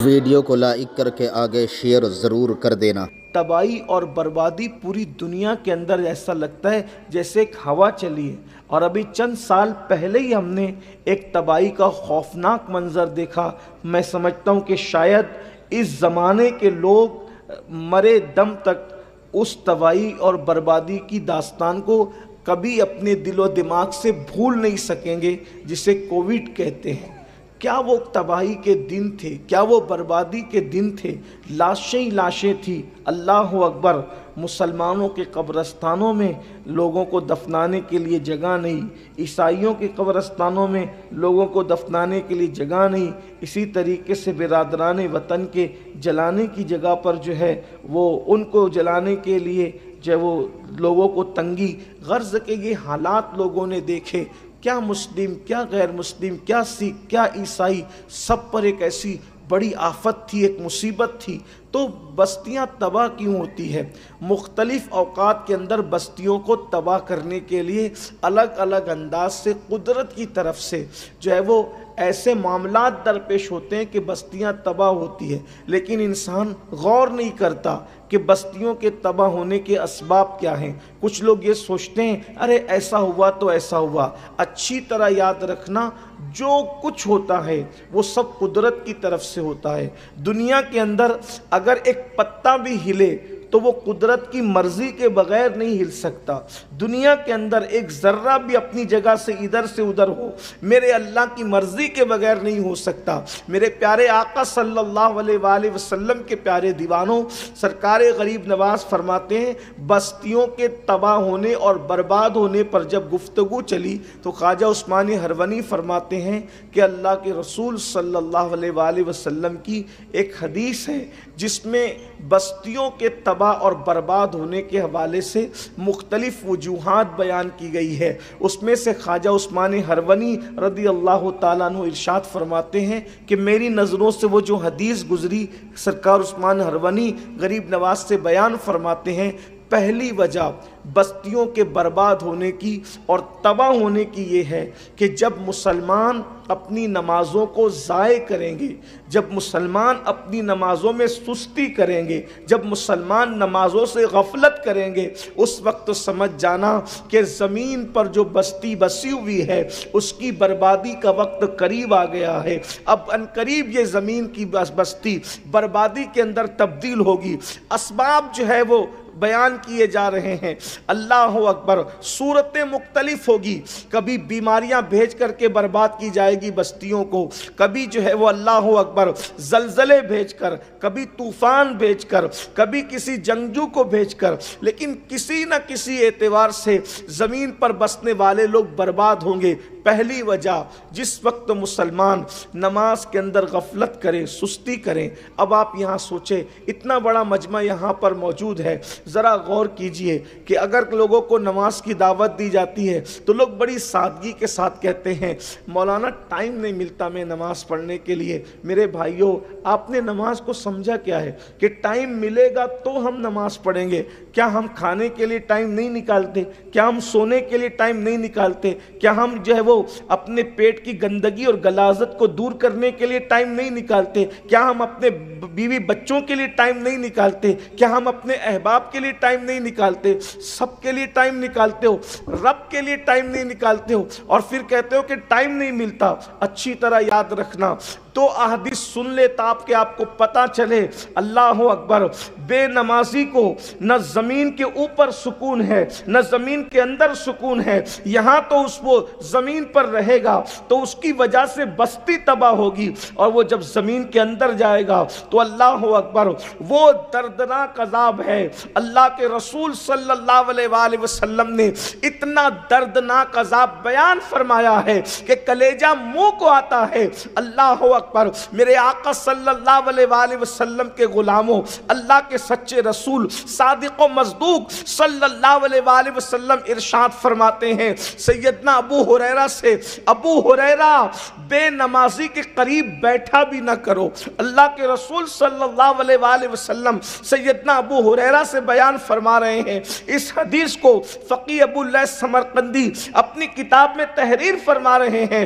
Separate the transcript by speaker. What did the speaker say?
Speaker 1: Video کو like کر کے آگے شیئر ضرور کر دینا۔
Speaker 2: تباہی اور بربادی پوری دنیا کے اندر ایسا لگتا ہے جیسے ایک ہوا چلی ہے، اور ابھی چند سال پہلے ہی ہم نے ایک تباہی کا خوفناک منظر دیکھا۔ میں سمجھتا ہوں کہ شاید اس زمانے کے لوگ مرے دم تک اس تباہی اور بربادی کی داستان کو کبھی اپنے دل و دماغ سے بھول نہیں سکیں گے، جسے کووڈ کہتے ہیں۔ کیا وہ تباہی کے دن تھے، کیا وہ بربادی کے دن تھے؟ لاشیں ہی لاشیں تھی، اللہ اکبر۔ مسلمانوں کے قبرستانوں میں لوگوں کو دفنانے کے لیے جگہ نہیں، عیسائیوں کے قبرستانوں میں لوگوں کو دفنانے کے لیے جگہ نہیں، اسی طریقے سے برادران وطن کے جلانے کی جگہ پر جو ہے وہ ان کو جلانے کے لیے جو وہ لوگوں کو تنگی۔ غرض کے یہ حالات لوگوں نے دیکھے، کیا مسلم، کیا غیر مسلم، کیا سکھ، کیا عیسائی، سب پر ایک ایسی بڑی آفت تھی، ایک مصیبت تھی۔ تو بستیاں تباہ کیوں ہوتی ہے؟ مختلف اوقات کے اندر بستیوں کو تباہ کرنے کے لیے الگ الگ انداز سے قدرت کی طرف سے جو ہے وہ ایسے معاملات درپیش ہوتے ہیں کہ بستیاں تباہ ہوتی ہے، لیکن انسان غور نہیں کرتا کہ بستیوں کے تباہ ہونے کے اسباب کیا ہیں۔ کچھ لوگ یہ سوچتے ہیں ارے ایسا ہوا تو ایسا ہوا۔ اچھی طرح یاد رکھنا، جو کچھ ہوتا ہے وہ سب قدرت کی طرف سے ہوتا ہے۔ دنیا کے اندر اگر ایک پتا بھی ہلے تو وہ قدرت کی مرضی کے بغیر نہیں ہل سکتا۔ دنیا کے اندر ایک ذرہ بھی اپنی جگہ سے ادھر ہو، میرے اللہ کی مرضی کے بغیر نہیں ہو سکتا۔ میرے پیارے آقا صلی اللہ علیہ وآلہ وسلم کے پیارے دیوانوں، سرکار غریب نواز فرماتے ہیں بستیوں کے تباہ ہونے اور برباد ہونے پر جب گفتگو چلی تو خواجہ عثمان ہرونی فرماتے ہیں کہ اللہ کے رسول صلی اللہ علیہ وآلہ وسلم کی ایک حدیث ہے جس میں بستیوں کے تباہ اور برباد ہونے کے حوالے سے مختلف وجوہات بیان کی گئی ہے۔ اس میں سے خواجہ عثمان ہرونی رضی اللہ تعالیٰ عنہ ارشاد فرماتے ہیں کہ میری نظروں سے وہ جو حدیث گزری، سرکار عثمان ہرونی غریب نواز سے بیان فرماتے ہیں، پہلی وجہ بستیوں کے برباد ہونے کی اور تباہ ہونے کی یہ ہے کہ جب مسلمان اپنی نمازوں کو ضائع کریں گے، جب مسلمان اپنی نمازوں میں سستی کریں گے، جب مسلمان نمازوں سے غفلت کریں گے، اس وقت تو سمجھ جانا کہ زمین پر جو بستی بسی ہوئی ہے اس کی بربادی کا وقت قریب آ گیا ہے۔ اب ان قریب یہ زمین کی بستی بربادی کے اندر تبدیل ہوگی۔ اسباب جو ہے وہ بیان کیے جا رہے ہیں، اللہ اکبر۔ صورتیں مختلف ہوگی، کبھی بیماریاں بھیج کر کے برباد کی جائے گی بستیوں کو، کبھی جو ہے وہ اللہ اکبر زلزلے بھیج کر، کبھی طوفان بھیج کر، کبھی کسی جنگجو کو بھیج کر، لیکن کسی نہ کسی اعتبار سے زمین پر بسنے والے لوگ برباد ہوں گے۔ پہلی وجہ، جس وقت مسلمان نماز کے اندر غفلت کریں، سستی کریں۔ اب آپ یہاں سوچیں، اتنا بڑا مجمع یہاں پر موجود ہے، ذرا غور کیجئے کہ اگر لوگوں کو نماز کی دعوت دی جاتی ہے تو لوگ بڑی سادگی کے ساتھ کہتے ہیں مولانا ٹائم نہیں ملتا میں نماز پڑھنے کے لیے۔ میرے بھائیوں، آپ نے نماز کو سمجھا کیا ہے کہ ٹائم ملے گا تو ہم نماز پڑھیں گے؟ کیا ہم کھانے کے لیے ٹائم نہیں نکالتے؟ کیا ہم سونے کے لیے ٹائم نہیں نکالتے؟ کیا ہم جو ہے وہ اپنے پیٹ کی گندگی اور غلاظت کو دور کرنے کے لیے ٹائم نہیں نکالتے؟ کیا ہم اپنے بیوی بچوں کے لیے ٹائم نہیں نکالتے؟ کیا ہم اپنے احباب کے لیے ٹائم نہیں نکالتے؟ سب کے لیے ٹائم نکالتے ہو، رب کے لیے ٹائم نہیں نکالتے ہو، اور پھر کہتے ہو کہ ٹائم نہیں ملتا۔ اچھی طرح یاد رکھنا، تو احادیث سن لے تاپ کہ آپ کو پتا چلے، اللہ اکبر، بے نمازی کو نہ زمین کے اوپر سکون ہے نہ زمین کے اندر سکون ہے۔ یہاں تو وہ زمین پر رہے گا تو اس کی وجہ سے بستی تباہ ہوگی، اور وہ جب زمین کے اندر جائے گا تو اللہ اکبر وہ دردناک عذاب ہے۔ اللہ کے رسول صلی اللہ علیہ وآلہ وسلم نے اتنا دردناک عذاب بیان فرمایا ہے کہ کلیجہ منہ کو آتا ہے۔ اللہ اکبر، میرے آقا صلی اللہ علیہ وآلہ وسلم کے غلاموں، اللہ کے سچے رسول صادق و مصدوق صلی اللہ علیہ وآلہ وسلم ارشاد فرماتے ہیں سیدنا ابو ہریرہ سے، ابو ہریرہ بے نمازی کے قریب بیٹھا بھی نہ کرو۔ اللہ کے رسول صلی اللہ علیہ وآلہ وسلم سیدنا ابو ہریرہ سے بیان فرما رہے ہیں۔ اس حدیث کو فقی ابو اللہ سمرقندی اپنی کتاب میں تحریر فرما رہے ہیں